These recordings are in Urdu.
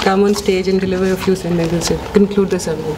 come on stage and deliver a few sentences to conclude the ceremony.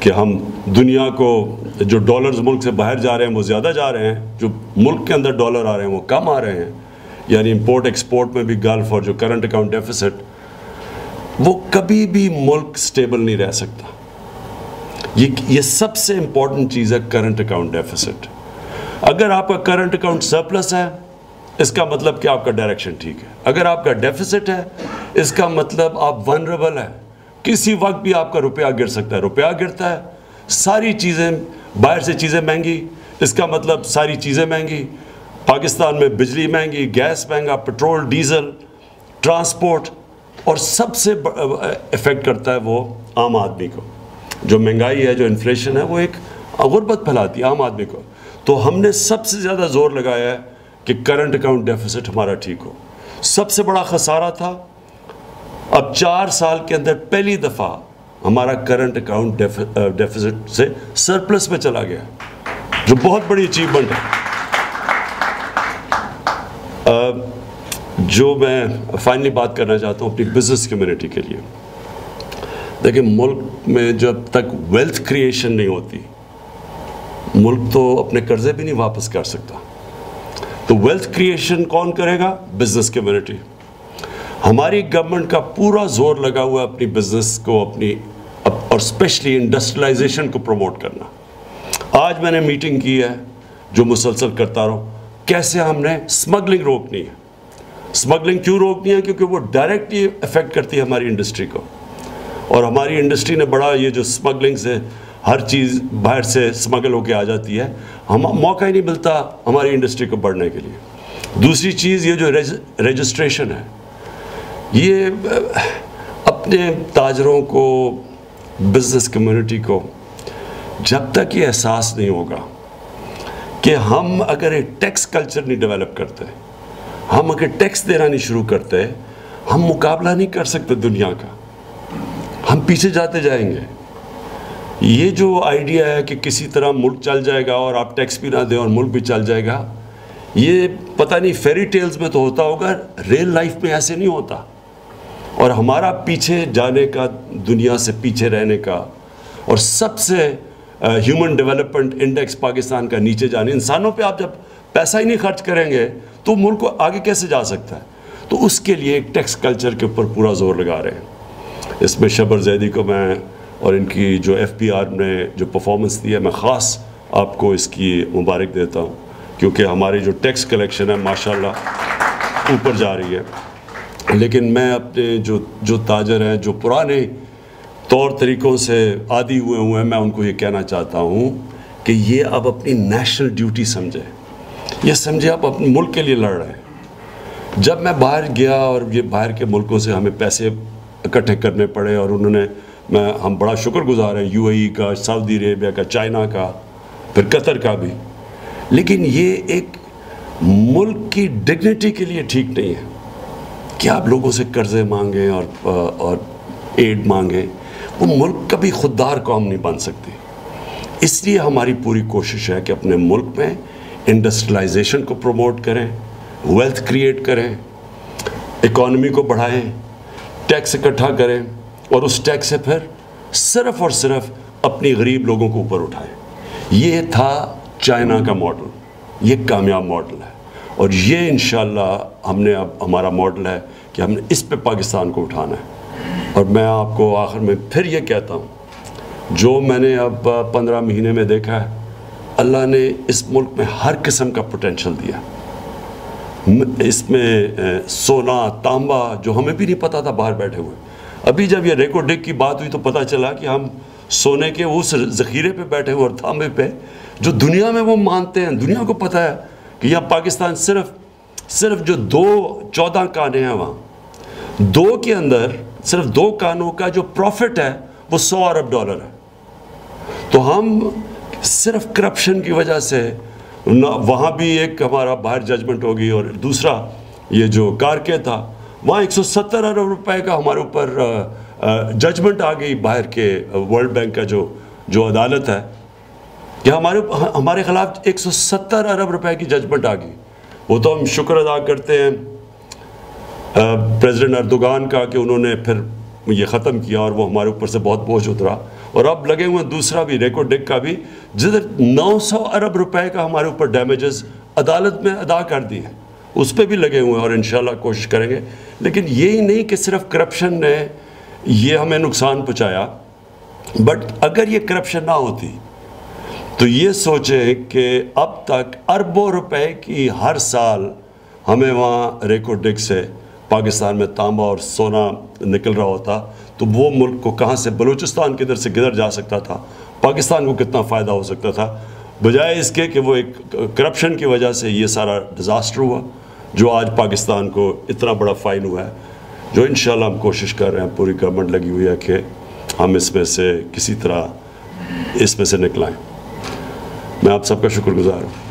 کہ ہم دنیا کو جو ڈالرز ملک سے باہر جا رہے ہیں وہ زیادہ جا رہے ہیں، جو ملک کے اندر ڈالر آ رہے ہیں وہ کم آ رہے ہیں، یعنی امپورٹ ایکسپورٹ میں بھی گلف اور جو کرنٹ اکاؤنٹ ڈیفیسٹ، وہ کبھی بھی ملک سٹیبل نہیں رہ سکتا۔ یہ سب سے امپورٹنٹ چیز ہے کرنٹ اکاؤنٹ ڈیفیسٹ۔ اگر آپ کا کرنٹ اکاؤنٹ سرپلس ہے اس کا مطلب کہ آپ کا ڈائریکشن ٹھیک ہے، اگر آپ کا ڈیفیسٹ ہے اس کا مطلب آپ ونریبل ہے، کسی وقت بھی آپ کا روپیہ گر سکتا ہے۔ روپیہ گرتا ہے، ساری چیزیں، باہر سے چیزیں مہنگی، اس کا مطلب ساری چیزیں مہنگی، پاکستان میں بجلی مہنگی، گیس مہنگا، پٹرول، ڈیزل، ٹرانسپورٹ، اور سب سے افیکٹ کرتا ہے وہ عام آدمی کو۔ جو مہنگائی ہے، جو انفلیشن ہے، وہ ایک غربت پھیلاتی ہے عام آدمی کو۔ تو ہم نے سب سے زیادہ زور لگایا ہے کہ کرنٹ اکاؤنٹ ڈیفیسٹ ہمارا ٹھیک ہو۔ سب سے بڑا خسارہ تھا، اب 4 سال کے اندر پہلی دفعہ ہمارا کرنٹ اکاؤنٹ ڈیفیسٹ سے سرپلس میں چلا گیا، جو بہت بڑی اچیومنٹ ہے۔ جو میں فائنلی بات کرنا چاہتا ہوں اپنی بزنس کمیونٹی کے لیے، دیکھیں ملک میں جب تک ویلتھ کریشن نہیں ہوتی، ملک تو اپنے قرضے بھی نہیں واپس کر سکتا۔ تو ویلتھ کریشن کون کرے گا؟ Business community. ہماری گورنمنٹ کا پورا زور لگا ہوا ہے اپنی بزنس کو، اور اسپیشلی انڈسٹریلائزیشن کو پروموٹ کرنا۔ آج میں نے میٹنگ کی ہے جو مسلسل کرتا رہوں، کیسے ہم نے اسمگلنگ روکنی ہے۔ اسمگلنگ کیوں روکنی ہے؟ کیونکہ وہ ڈائریکٹلی افیکٹ کرتی ہے ہماری انڈسٹری کو، اور ہماری انڈسٹری نے بڑا، یہ جو اسمگلنگ سے ہر چیز باہر سے اسمگل ہو کے آ جاتی ہے، موقع ہی نہیں ملتا ہماری انڈسٹری کو بڑھنے کے لیے۔ دوسری چیز یہ جو رجسٹریشن ہے، یہ اپنے تاجروں کو، بزنس کمیونٹی کو جب تک یہ احساس نہیں ہوگا کہ ہم اگر ایک ٹیکس کلچر نہیں ڈیولپ کرتے، ہم اگر ٹیکس دینا نہیں شروع کرتے، ہم مقابلہ نہیں کر سکتے دنیا کا، ہم پیچھے جاتے جائیں گے۔ یہ جو آئیڈیا ہے کہ کسی طرح ملک چل جائے گا اور آپ ٹیکس بھی نہ دیں اور ملک بھی چل جائے گا، یہ پتہ نہیں فیری ٹیلز میں تو ہوتا ہوگا، ریل لائف میں ایسے نہیں ہوتا۔ اور ہمارا پیچھے جانے کا، دنیا سے پیچھے رہنے کا، اور سب سے ہیومن ڈیولپمنٹ انڈیکس پاکستان کا نیچے جانے، انسانوں پہ آپ جب پیسہ ہی نہیں خرچ کریں گے تو ملک کو آگے کیسے جا سکتا ہے؟ تو اس کے لیے ایک ٹیکس کلچر کے اوپر پورا زور لگا رہے ہیں۔ اس میں شبر زیدی کو میں اور ان کی جو ایف پی آر نے جو پرفارمنس دی ہے، میں خاص آپ کو اس کی مبارک دیتا ہوں، کیونکہ ہماری جو ٹیکس کلیکشن ہے ماشاءاللہ اوپر جا رہی ہے۔ لیکن میں اپنے جو تاجر ہیں، جو پرانے طور طریقوں سے عادی ہوئے ہیں، میں ان کو یہ کہنا چاہتا ہوں کہ یہ اب اپنی نیشنل ڈیوٹی سمجھے، یہ سمجھے آپ اپنے ملک کے لیے لڑ رہے ہیں۔ جب میں باہر گیا اور یہ باہر کے ملکوں سے ہمیں پیسے اکٹھے کرنے پڑے، اور انہوں نے، ہم بڑا شکر گزار ہیں یو اے ای کا، سعودی عربیہ کا، چائنا کا، پھر قطر کا بھی، لیکن یہ ایک ملک کی ڈگنیٹی کے لیے ٹھیک نہیں ہے کہ آپ لوگوں سے قرضے مانگیں اور ایڈ مانگیں۔ وہ ملک کبھی خوددار قوم نہیں بن سکتی۔ اس لیے ہماری پوری کوشش ہے کہ اپنے ملک میں انڈسٹریلائزیشن کو پروموٹ کریں، ویلتھ کریٹ کریں، اکانومی کو بڑھائیں، ٹیکس اکٹھا کریں، اور اس ٹیکس سے پھر صرف اور صرف اپنی غریب لوگوں کو اوپر اٹھائیں۔ یہ تھا چائنا کا ماڈل، یہ کامیاب ماڈل ہے، اور یہ انشاءاللہ ہم نے اب ہمارا ماڈل ہے کہ ہم نے اس پہ پاکستان کو اٹھانا ہے۔ اور میں آپ کو آخر میں پھر یہ کہتا ہوں، جو میں نے اب 15 مہینے میں دیکھا ہے، اللہ نے اس ملک میں ہر قسم کا پوٹینشل دیا۔ اس میں سونا، تانبا، جو ہمیں بھی نہیں پتا تھا باہر بیٹھے ہوئے، ابھی جب یہ ریکو ڈک کی بات ہوئی تو پتہ چلا کہ ہم سونے کے اس ذخیرے پہ بیٹھے ہوئے اور تانبے پہ جو دنیا میں وہ مانتے ہیں، دنیا کو پتہ ہے کہ یہاں پاکستان صرف جو 14 کانے ہیں، وہاں 2 کے اندر صرف 2 کانوں کا جو پروفٹ ہے وہ $100 ارب ہے۔ تو ہم صرف کرپشن کی وجہ سے، وہاں بھی ایک ہمارا باہر ججمنٹ ہوگی، اور دوسرا یہ جو کارکے تھا وہاں 170 ارب روپے کا ہمارے اوپر ججمنٹ آ گئی باہر کے ورلڈ بینک کا جو عدالت ہے، کہ ہمارے خلاف 170 ارب روپے کی ججمنٹ آ گئی۔ وہ تو ہم شکر ادا کرتے ہیں پریزیڈنٹ اردوغان کا کہ انہوں نے پھر یہ ختم کیا، اور وہ ہمارے اوپر سے بہت بوجھ اترا۔ اور اب لگے ہوئے دوسرا بھی ریکو ڈک کا بھی، جدھر 900 ارب روپے کا ہمارے اوپر ڈیمیجز عدالت میں ادا کر دی ہیں، اس پہ بھی لگے ہوئے ہیں اور انشاءاللہ کوشش کریں گے. لیکن یہی نہیں کہ صرف کرپشن نے یہ ہمیں نقصان پہنچایا، بٹ اگر یہ کرپشن نہ ہوتی تو یہ سوچیں کہ اب تک اربوں روپے کی ہر سال ہمیں وہاں ریکو ڈک سے پاکستان میں تانبا اور سونا نکل رہا ہوتا، تو وہ ملک کو کہاں سے بلوچستان کدھر سے کدھر جا سکتا تھا، پاکستان کو کتنا فائدہ ہو سکتا تھا، بجائے اس کے کہ وہ ایک کرپشن کی وجہ سے یہ سارا ڈیزاسٹر ہوا جو آج پاکستان کو اتنا بڑا فائن ہوا ہے، جو انشاءاللہ ہم کوشش کر رہے ہیں، پوری گورنمنٹ لگی ہوئی ہے کہ ہم اس میں سے کسی طرح اس میں سے نکلائیں. میں آپ سب کا شکر گزار ہوں.